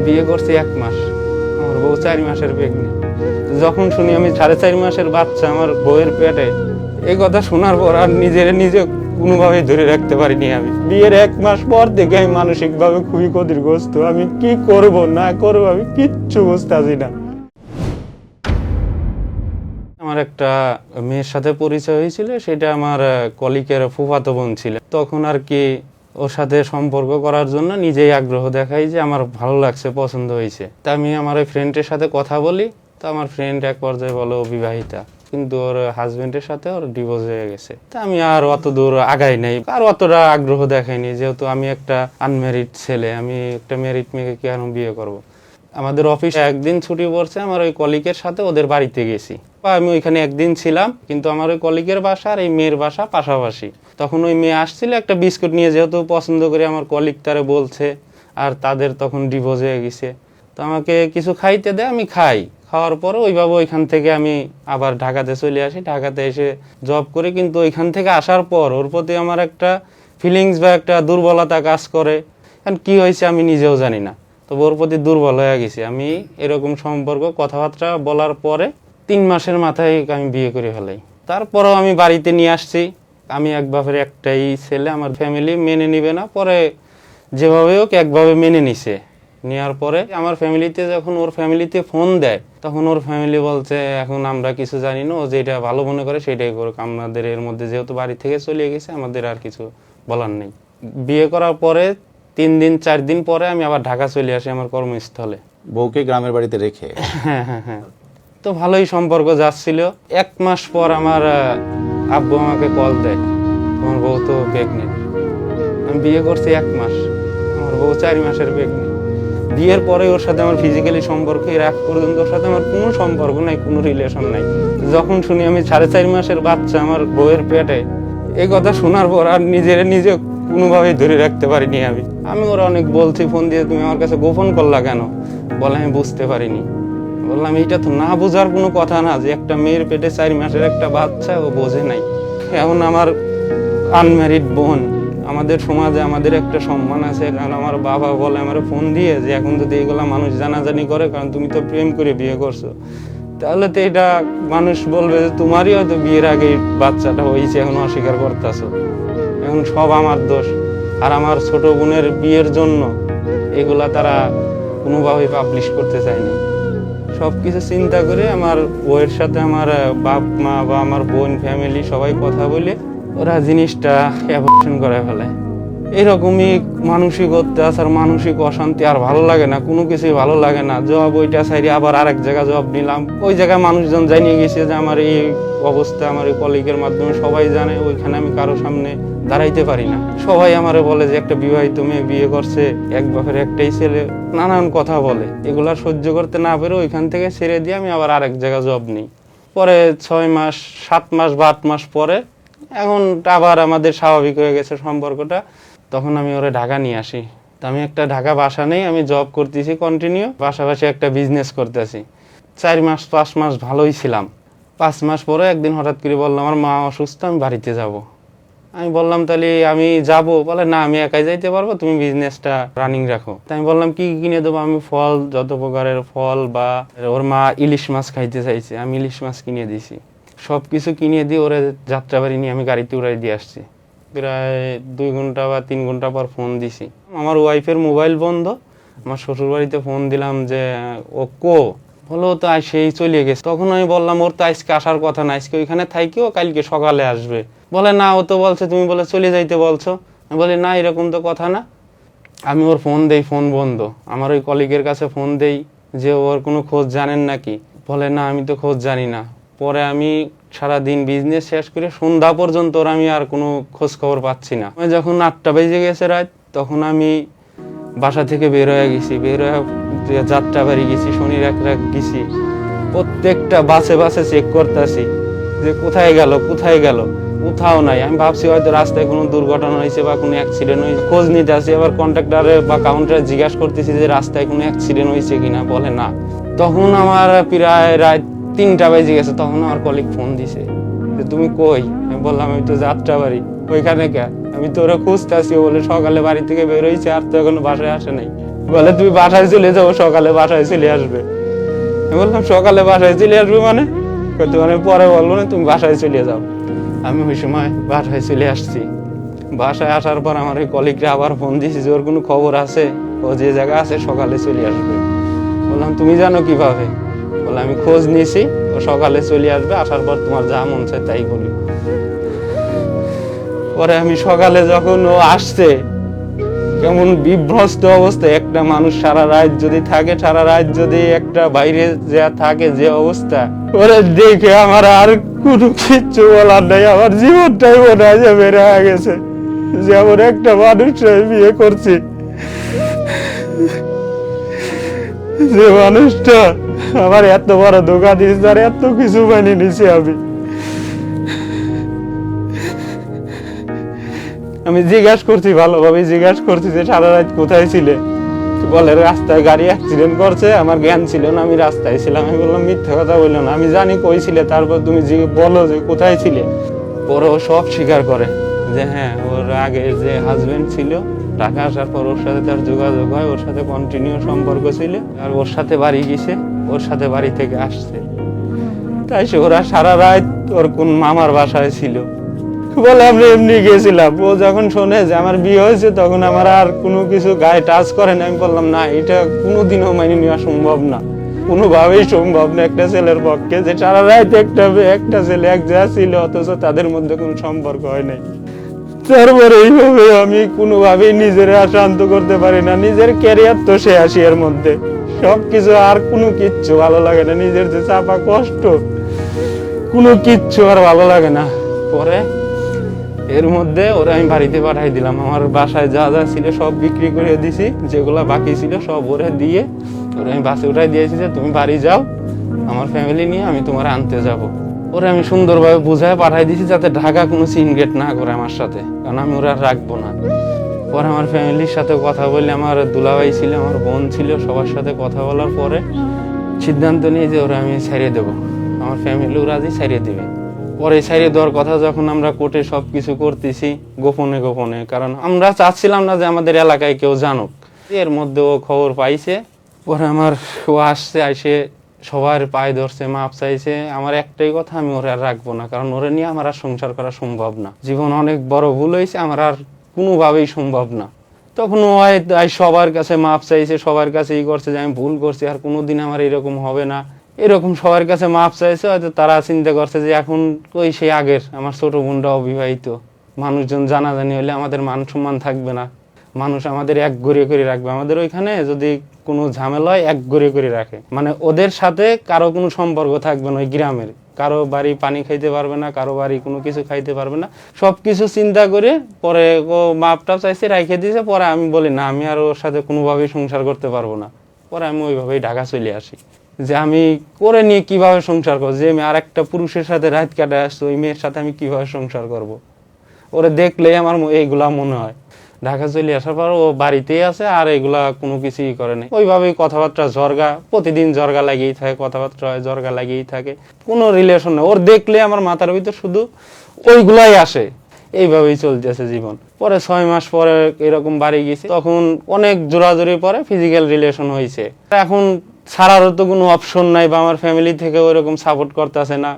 বিয়ে করছি 1 মাস, আমার বউ 4 মাসের প্রেগনেন্ট। যখন শুনি আমি 4.5 মাসের বাচ্চা আমার বউয়ের পেটে, এই কথা শোনার পর আর নিজে কোনোভাবেই ধরে রাখতে পারিনি। আমি বিয়ের 1 মাস পর থেকে আমি মানসিকভাবে খুবই ক্ষতিগ্রস্ত। আমি কি করব না করব আমি কিচ্ছু বুঝতেছি না। আমার একটা মেয়ের সাথে পরিচয় হয়েছিল, সেটা আমার কলিগের ফুফাতো বোন ছিল। তখন আর কি ওর সাথে সম্পর্ক করার জন্য নিজেই আগ্রহ দেখাই যে আমার ভালো লাগছে, পছন্দ হয়েছে। তা আমি আমার ওই ফ্রেন্ডের সাথে কথা বলি, তো আমার ফ্রেন্ড এক পর্যায়ে বলো বিবাহিতা, কিন্তু ওর হাজবেন্ডের সাথে ওর ডিভোর্স হয়ে গেছে। তা আমি আর অত দূর আগাই নাই, আর অতটা আগ্রহ দেখাইনি, যেহেতু আমি একটা আনম্যারিড ছেলে, আমি একটা ম্যারিড মেয়েকে কেন বিয়ে করব। আমাদের অফিসে একদিন ছুটি পড়ছে, আমার ওই কলিগের সাথে ওদের বাড়িতে গেছি। আমি ওইখানে একদিন ছিলাম, কিন্তু আমার ওই কলিগের বাসা আর এই মেয়ের বাসা পাশাপাশি। তখন ওই মেয়ে আসছিল একটা বিস্কুট নিয়ে, যেহেতু পছন্দ করে আমার কলিগ তারে বলছে, আর তাদের তখন ডিভোর্স হয়ে গেছে। তো আমাকে কিছু খাইতে দেয়, আমি খাই। খাওয়ার পরে ওইভাবে ওইখান থেকে আমি আবার ঢাকাতে চলে আসি। ঢাকাতে এসে জব করি, কিন্তু ওইখান থেকে আসার পর ওর প্রতি আমার একটা ফিলিংস বা একটা দুর্বলতা কাজ করে। কারণ কি হয়েছে আমি নিজেও জানি না, তো ওর প্রতি দুর্বল হয়ে গেছি আমি। এরকম সম্পর্ক কথাবার্তা বলার পরে 3 মাসের মাথায় আমি বিয়ে করে ফেলাই। তারপরেও আমি বাড়িতে নিয়ে আসছি। আমি এক বাপের একটাই ছেলে, আমার ফ্যামিলি মেনে নিবে না, পরে যেভাবে হোক একভাবে মেনে নিছে। নেওয়ার পরে আমার ফ্যামিলিতে যখন ওর ফ্যামিলিতে ফোন দেয়, তখন ওর ফ্যামিলি বলছে এখন আমরা কিছু জানি না, ও যেটা ভালো মনে করে সেটাই করুক, আমাদের এর মধ্যে যেহেতু বাড়ি থেকে চলে গেছে আমাদের আর কিছু বলার নেই। বিয়ে করার পরে 3 দিন 4 দিন পরে আমি আবার ঢাকা চলে আসি আমার কর্মস্থলে, বউকে গ্রামের বাড়িতে রেখে। হ্যাঁ। তো ভালোই সম্পর্ক যাচ্ছিল। 1 মাস পর আমার আব্বু আমাকে কল দেয়, তোমার বউ তো প্রেগনেন্ট। আমি বিয়ে করছি 1 মাস, আমার বউ 4 মাসের প্রেগনেন্ট। বিয়ের পরে ওর সাথে আমার ফিজিক্যালি সম্পর্ক, এর আগ পর্যন্ত ওর সাথে আমার কোনো সম্পর্ক নাই, কোনো রিলেশন নাই। যখন শুনি আমি 4.5 মাসের বাচ্চা আমার বউয়ের পেটে, এই কথা শোনার পর আর নিজে কোনোভাবেই ধরে রাখতে পারিনি। আমি ওরা অনেক বলছি ফোন দিয়ে, তুমি আমার কাছে গোপন করলা কেন? বলে আমি বুঝতে পারিনি। বললাম এটা তো না বোঝার কোনো কথা না, যে একটা মেয়ের পেটে 4 মাসের একটা বাচ্চা, ও বোঝে নাই। এখন আমার আনম্যারিড বোন, আমাদের সমাজে আমাদের একটা সম্মান আছে। কারণ আমার বাবা বলে আমার ফোন দিয়ে যে এখন যদি এগুলা মানুষ জানাজানি করে, কারণ তুমি তো প্রেম করে বিয়ে করছো, তাহলে তো এটা মানুষ বলবে যে তোমারই হয়তো বিয়ের আগে বাচ্চাটা হয়েছে, এখন অস্বীকার করতেছো, এখন সব আমার দোষ। আর আমার ছোট বোনের বিয়ের জন্য এগুলা তারা কোনোভাবেই পাবলিশ করতে চায়নি। সবকিছু চিন্তা করে আমার বউয়ের সাথে আমার বাপ মা বা আমার বোন ফ্যামিলি সবাই কথা বলে ওরা জিনিসটা অ্যাবর্শন করে ফেলে। এরকমই মানসিক অত্যাচার, মানসিক অশান্তি, আর ভালো লাগে না, কোনো কিছুই ভালো লাগে না। জব ওইটা সাইডে আবার আরেক জায়গায় জব নিলাম, ওই জায়গায় মানুষজন জানিয়ে গেছে যে আমার এই অবস্থা, আমার এই কলিগের মাধ্যমে সবাই জানে। ওইখানে আমি কারো সামনে দাঁড়াইতে পারি না। সবাই আমারে বলে যে একটা বিবাহিত মেয়ে বিয়ে করছে, এক বাপের একটাই ছেলে, নানান কথা বলে। এগুলা সহ্য করতে না পেরে ওইখান থেকে ছেড়ে দিয়ে আমি আবার আরেক জায়গায় জব নিই। পরে 6 মাস 7 মাস বা 8 মাস পরে এখন আবার আমাদের স্বাভাবিক হয়ে গেছে সম্পর্কটা। তখন আমি ওরে ঢাকা নিয়ে আসি। তো আমি একটা ঢাকা বাসা নেই, আমি জব করতেছি কন্টিনিউ, পাশাপাশি একটা বিজনেস করতেছি। 4 মাস 5 মাস ভালোই ছিলাম। 5 মাস পরে একদিন হঠাৎ করে বললাম আমার মা অসুস্থ, আমি বাড়িতে যাব। আমি বললাম তাহলে আমি যাব। বলে না, আমি একাই যাইতে পারবো, তুমি বিজনেসটা রানিং রাখো। তাই আমি বললাম কি কিনে দেবো? আমি ফল, যত প্রকারের ফল, বা ওর মা ইলিশ মাছ খাইতে চাইছে, আমি ইলিশ মাছ কিনে দিছি। সবকিছু কিনে দিয়ে ওরে যাত্রাবাড়ি নিয়ে আমি গাড়িতে উড়াই দিয়ে আসছি। প্রায় 2 ঘন্টা বা 3 ঘন্টা পর ফোন দিছি, আমার ওয়াইফের মোবাইল বন্ধ। আমার শ্বশুর বাড়িতে ফোন দিলাম যে ও কো, হলো তো সেই চলে গেছে। তখন আমি বললাম ওর তো আজকে আসার কথা না, আজকে ওইখানে থাইকেও কালকে সকালে আসবে। বলে না, ও তো বলছে তুমি বলে চলে যাইতে বলছো। আমি বলি না, এরকম তো কথা না। আমি ওর ফোন দেই, ফোন বন্ধ। আমার ওই কলিগের কাছে ফোন দেই যে ওর কোনো খোঁজ জানেন নাকি? বলে না, আমি তো খোঁজ জানি না। পরে আমি সারাদিন বিজনেস শেষ করে সন্ধ্যা পর্যন্ত ওর আমি আর কোনো খোঁজ খবর পাচ্ছি না। যখন 8টা বেজে গেছে রাত, তখন আমি বাসা থেকে বের হয়ে গেছি। বের হয়ে যাত্রাবাড়ি গেছি, শনির এক রাত গেছি। প্রত্যেকটা বাসে চেক করতেছি যে কোথায় গেল, কোথাও নাই। আমি ভাবছি হয়তো রাস্তায় কোনো দুর্ঘটনা হয়েছে বা কোনো অ্যাক্সিডেন্ট হয়েছে, খোঁজ নিতে আসি। আবার কন্ট্রাক্টরে বা কাউন্টারে জিজ্ঞাসা করতেছি যে রাস্তায় কোনো অ্যাক্সিডেন্ট হয়েছে কিনা, বলে না। তখন আমার প্রায় রাত 3টা বেজে গেছে। তখন আমার কলিগ ফোন দিছে যে তুমি কই? আমি বললাম আমি তো যাত্রাবাড়ি। ওইখানে কে? আমি তো ওরা খুঁজতে আসি, বলে সকালে বাড়ি থেকে বের হয়েছে, আর তো এখনো বাসায় আসে নাই। বলে তুই বাসায় চলে যাবো, সকালে বাসায় চলে আসবে। আমি বললাম সকালে বাসায় চলে আসবে মানে? মানে পরে বলবো না, তুমি বাসায় চলে যাও। আমি ওই সময় বাসায় চলে আসছি। বাসায় আসার পর আমার ওই কলিগরা আবার ফোন দিয়েছি যে ওর কোনো খবর আছে, ও যে জায়গা আছে সকালে চলে আসবে। বললাম তুমি জানো কিভাবে? বলে আমি খোঁজ নিয়েছি, ও সকালে চলে আসবে, আসার পর তোমার যা মন চায় তাই বলি। পরে আমি সকালে যখন ও আসছে, কেমন বিভ্রস্ত অবস্থায় একটা মানুষ সারা রাত যদি থাকে, সারা রাত যদি একটা বাইরে যা থাকে যে অবস্থা, ওরে দেখে আমার আর কোনো কিচ্ছু বলার নাই। আমার জীবনটাই মনে হয় যে বের হয়ে গেছে। যেমন একটা মানুষ বিয়ে করছি, যে মানুষটা আমার এত বড় ধোঁকা দিয়েছে, আর এত কিছু মানিয়ে নিছি আমি জিজ্ঞাসা করছি, ভালোভাবে জিজ্ঞাসা করছি যে সারা রাত কোথায় ছিলে? বলে রাস্তায় গাড়ি অ্যাক্সিডেন্ট করছে, আমার জ্ঞান ছিল না, আমি রাস্তায় ছিলাম। আমি বললাম মিথ্যা কথা বললো না, আমি জানি কই ছিলে, তারপর তুমি বলো যে কোথায় ছিলে। পরে ও সব স্বীকার করে যে হ্যাঁ, ওর আগে যে হাজবেন্ড ছিল, ঢাকা আসার পর ওর সাথে তার যোগাযোগ হয়, ওর সাথে কন্টিনিউ সম্পর্ক ছিল, আর ওর সাথে বাড়ি গেছে, ওর সাথে বাড়ি থেকে আসছে। তাই সে ওরা সারা রাত ওর কোন মামার বাসায় ছিল। বলে আমরা এমনি গেছিলাম। ও যখন শোনে যে আমার বিয়ে হয়েছে, তখন আমার আর কোনো কিছু গায়ে টাচ করে না। আমি বললাম না, এটা কোনোদিনও মাইনে নেওয়া সম্ভব না, কোনোভাবেই সম্ভব না একটা ছেলের পক্ষে, যে সারা রাত একটা ছেলে এক জায়গা ছিল, অথচ তাদের মধ্যে কোনো সম্পর্ক হয় নাই। তারপরে এইভাবে আমি কোনোভাবেই নিজের শান্ত করতে পারি না। নিজের ক্যারিয়ার তো সে আসি এর মধ্যে, সবকিছু আর কোনো কিচ্ছু ভালো লাগে না। নিজের যে চাপা কষ্ট, কোনো কিচ্ছু আর ভালো লাগে না। পরে এর মধ্যে ওরা আমি বাড়িতে পাঠাই দিলাম। আমার বাসায় যা যা ছিল সব বিক্রি করে দিছি, যেগুলা বাকি ছিল সব ওরা দিয়ে ওরা আমি বাসে উঠাই দিয়েছি যে তুমি বাড়ি যাও, আমার ফ্যামিলি নিয়ে আমি তোমার আনতে যাব। ওরা আমি সুন্দরভাবে বুঝায় পাঠাই দিছি যাতে ঢাকা কোনো সিনগেট না করে আমার সাথে, কারণ আমি ওরা রাখবো না। পরে আমার ফ্যামিলির সাথে কথা বললে, আমার দুলাভাই ছিল, আমার বোন ছিল, সবার সাথে কথা বলার পরে সিদ্ধান্ত নিয়ে যে ওরা আমি ছাড়িয়ে দেবো। আমার ফ্যামিলিও রাজি, ছাড়িয়ে দিবে। পরে ছাড়িয়ে দেওয়ার কথা যখন আমরা কোর্টে সবকিছু করতেছি গোপনে গোপনে, কারণ আমরা চাচ্ছিলাম না যে আমাদের এলাকায় কেউ জানুক। এর মধ্যে ও খবর পাইছে। পরে ও আসছে, আইসে সবার পায়ে ধরছে, মাপ চাইছে। আমার একটাই কথা, আমি ওরে আর রাখবো না, কারণ ওরে নিয়ে আমার আর সংসার করা সম্ভব না। জীবন অনেক বড় ভুল হয়েছে, আমার আর কোনোভাবেই সম্ভব না। তখন ও সবার কাছে মাপ চাইছে, সবার কাছে করছে যে আমি ভুল করছি, আর কোনোদিন আমার এরকম হবে না, এরকম সবার কাছে মাপ চাইছে। হয়তো তারা চিন্তা করছে যে এখন ওই সেই আগের আমার ছোট বোনটা অবিবাহিত, মানুষজন জানাজানি হলে আমাদের মান সম্মান থাকবে না, মানুষ আমাদের এক গড়িয়ে করে রাখবে। আমাদের ওইখানে যদি কোনো ঝামেলা হয় এক গড়িয়ে করে রাখে, মানে ওদের সাথে কারো কোনো সম্পর্ক থাকবে না। ওই গ্রামের কারো বাড়ি পানি খাইতে পারবে না, কারো বাড়ি কোনো কিছু খাইতে পারবে না। সবকিছু চিন্তা করে পরে ও মাপটা চাইছে, রাইখে দিয়েছে। পরে আমি বলি না, আমি আর ওর সাথে কোনোভাবেই সংসার করতে পারবো না। পরে আমি ওইভাবেই ঢাকা চলে আসি, যে আমি করে নিয়ে কিভাবে সংসার করবো। যে আমি আর একটা পুরুষের সাথে রাত কাটায় আসছি, ওই মেয়ের সাথে আমি কিভাবে সংসার করব। ওরা দেখলেই আমার এইগুলা মনে হয়। ঢাকা চলে আসার পর ও বাড়িতেই আছে, আর এগুলা কোনো কিছুই করে নাই। ওইভাবেই কথাবার্তা ঝরগা, প্রতিদিন ঝরগা লাগিয়েই থাকে, কথাবার্তা হয়, ঝরগা লাগিয়েই থাকে, কোনো রিলেশন নেই। ওর দেখলে আমার মাথার ভিতর শুধু ওইগুলাই আসে। এইভাবেই চলতেছে জীবন। পরে 6 মাস পরে এরকম বাড়ি গেছি, তখন অনেক জোরাজোরি পরে ফিজিক্যাল রিলেশন হয়েছে। এখন ছাড়ারও তো কোনো অপশন নাই, বা আমার ফ্যামিলি থেকে ওইরকম সাপোর্ট করতেছে না,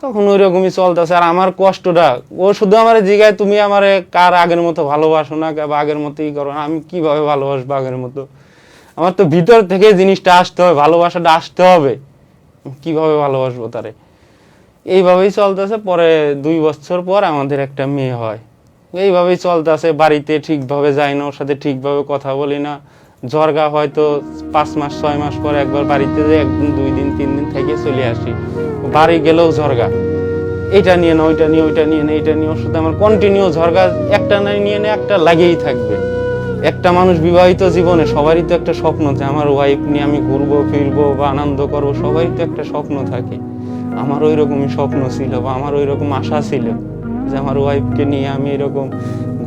তখন ওই রকমই চলতেছে। আর আমার কষ্টটা, ও শুধু আমার জিগায় তুমি আমার কার আগের মতো ভালোবাসো না, বা আগের মতোই করো না। আমি কিভাবে ভালোবাসবো আগের মতো? আমার তো ভিতর থেকে জিনিসটা আসতে হবে, ভালোবাসাটা আসতে হবে। কিভাবে ভালোবাসবো তারে? এইভাবেই চলতেছে। পরে 2 বছর পর আমাদের একটা মেয়ে হয়। এইভাবেই চলতেছে। বাড়িতে ঠিকভাবে যাই না, ওর সাথে ঠিকভাবে কথা বলি না। ঝরগা হয়তো 5 মাস 6 মাস পর একবার বাড়িতে যাই, 1 দিন 2 দিন 3 দিন থেকে চলে আসি। বাড়ি গেলেও ঝরগা, এটা নিয়ে না, ওইটা নিয়ে, ওইটা নিয়ে না, এটা নিয়ে। ওর সাথে আমার কন্টিনিউ ঝরগা, একটা না নিয়ে না একটা লাগেই থাকবে। একটা মানুষ বিবাহিত জীবনে সবারই তো একটা স্বপ্ন, যে আমার ওয়াইফ নিয়ে আমি ঘুরবো ফিরবো বা আনন্দ করবো, সবারই তো একটা স্বপ্ন থাকে। আমার ওই রকমই স্বপ্ন ছিল, বা আমার ওই রকম আশা ছিল যে আমার ওয়াইফকে নিয়ে আমি এরকম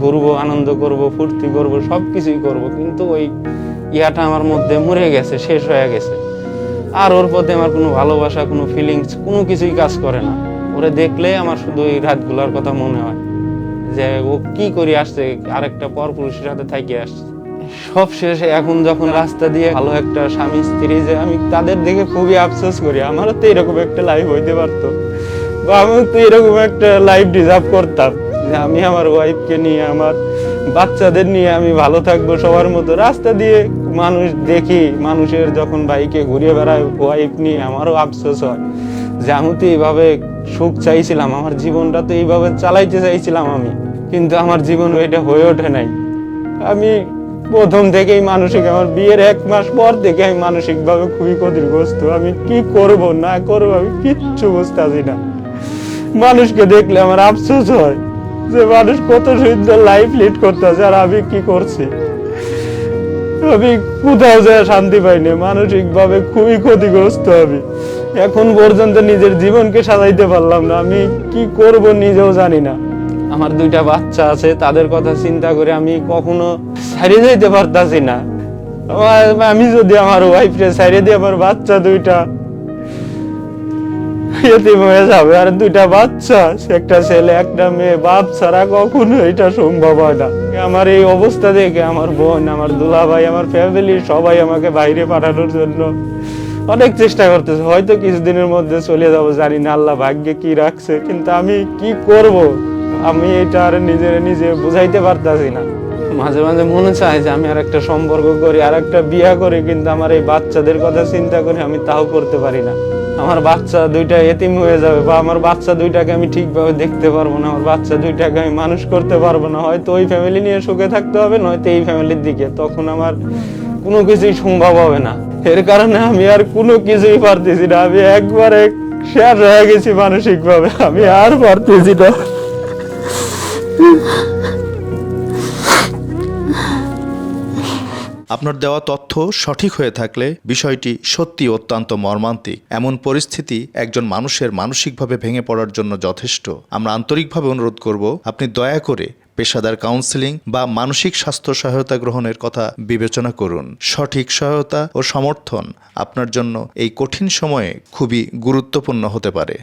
ঘুরবো, আনন্দ করব, ফুর্তি করব, সবকিছুই করব। কিন্তু ওই ইয়াটা আমার মধ্যে মরে গেছে, শেষ হয়ে গেছে। আর ওর প্রতি আমার কোনো ভালোবাসা, কোনো ফিলিংস, কোনো কিছুই কাজ করে না। ওরে দেখলে আমার শুধু ওই রাতগুলোর কথা মনে হয়, যে ও কি করে আসছে, আরেকটা পরপুরুষের সাথে থাকি আসছে। সব শেষে এখন যখন রাস্তা দিয়ে ভালো একটা স্বামী স্ত্রী, যে আমি তাদের দেখে খুবই আফসোস করি, আমারও তো এরকম একটা লাইফ হইতে পারতো, বা আমিও তো এরকম একটা লাইফ ডিজার্ভ করতাম, যে আমি আমার ওয়াইফকে নিয়ে, আমার বাচ্চাদের নিয়ে আমি ভালো থাকবো সবার মতো। রাস্তা দিয়ে মানুষ দেখি, মানুষের যখন বাইকে ঘুরে বেড়ায় ওয়াইফ নিয়ে, আমারও আফসোস হয় যে আমি তো এইভাবে সুখ চাইছিলাম, আমার জীবনটা তো এইভাবে চালাইতে চাইছিলাম আমি, কিন্তু আমার জীবন এটা হয়ে ওঠে নাই। আমি প্রথম থেকেই মানসিক, আমার বিয়ের 1 মাস পর থেকে আমি মানসিকভাবে খুবই ক্ষতিগ্রস্ত। আমি কি করব না করব আমি কিচ্ছু বুঝতেছি না। মানুষকে দেখলে আমার আফসোস হয় যে মানুষ কত সুন্দর লাইফ লিড করতেছে, আর আমি কি করছি। আমি কোথাও যায় শান্তি পাইনি, মানসিক ভাবে খুবই ক্ষতিগ্রস্ত। আমি এখন পর্যন্ত নিজের জীবনকে সাজাইতে পারলাম না, আমি কি করব নিজেও জানি না। আমার 2টা বাচ্চা আছে, তাদের কথা চিন্তা করে আমি কখনো ছাড়িয়ে যাইতে পারতাছি না। আমি যদি আমার ওয়াইফকে ছাড়িয়ে দিই, আমার বাচ্চা 2টা এতিম হয়ে যাবে। আর 2টা বাচ্চা, একটা ছেলে একটা মেয়ে, বাপ ছাড়া কখনো এটা সম্ভব হয় না। আমার এই অবস্থা দেখে আমার বোন, আমার দুলাভাই, আমার ফ্যামিলি সবাই আমাকে বাইরে পাঠানোর জন্য অনেক চেষ্টা করতেছে। হয়তো কিছুদিনের মধ্যে চলে যাবো, জানি না আল্লাহ ভাগ্যে কি রাখছে, কিন্তু আমি কি করব আমি এটা আর নিজে বুঝাইতে পারতাছি না। মাঝে মাঝে মনে চায় যে আমি আর একটা সম্পর্ক করি, আর একটা বিয়ে করি, কিন্তু আমার এই বাচ্চাদের কথা চিন্তা করে আমি তাও করতে পারি না। আমার বাচ্চা 2টা এতিম হয়ে যাবে, বা আমার বাচ্চা 2টাকে আমি ঠিকভাবে দেখতে পারবো না, আমার বাচ্চা 2টাকে আমি মানুষ করতে পারবো না। হয়তো ওই ফ্যামিলি নিয়ে সুখে থাকতে হবে, নয়তো এই ফ্যামিলির দিকে, তখন আমার কোনো কিছুই সম্ভব হবে না। এর কারণে আমি আর কোনো কিছুই পারতেছি না, আমি একবারে শেষ হয়ে গেছি মানসিক ভাবে, আমি আর পারতেছি না। আপনার দেওয়া তথ্য সঠিক হয়ে থাকলে বিষয়টি সত্যি অত্যন্ত মর্মান্তিক। এমন পরিস্থিতি একজন মানুষের মানসিকভাবে ভেঙে পড়ার জন্য যথেষ্ট। আমরা আন্তরিকভাবে অনুরোধ করব, আপনি দয়া করে পেশাদার কাউন্সেলিং বা মানসিক স্বাস্থ্য সহায়তা গ্রহণের কথা বিবেচনা করুন। সঠিক সহায়তা ও সমর্থন আপনার জন্য এই কঠিন সময়ে খুবই গুরুত্বপূর্ণ হতে পারে।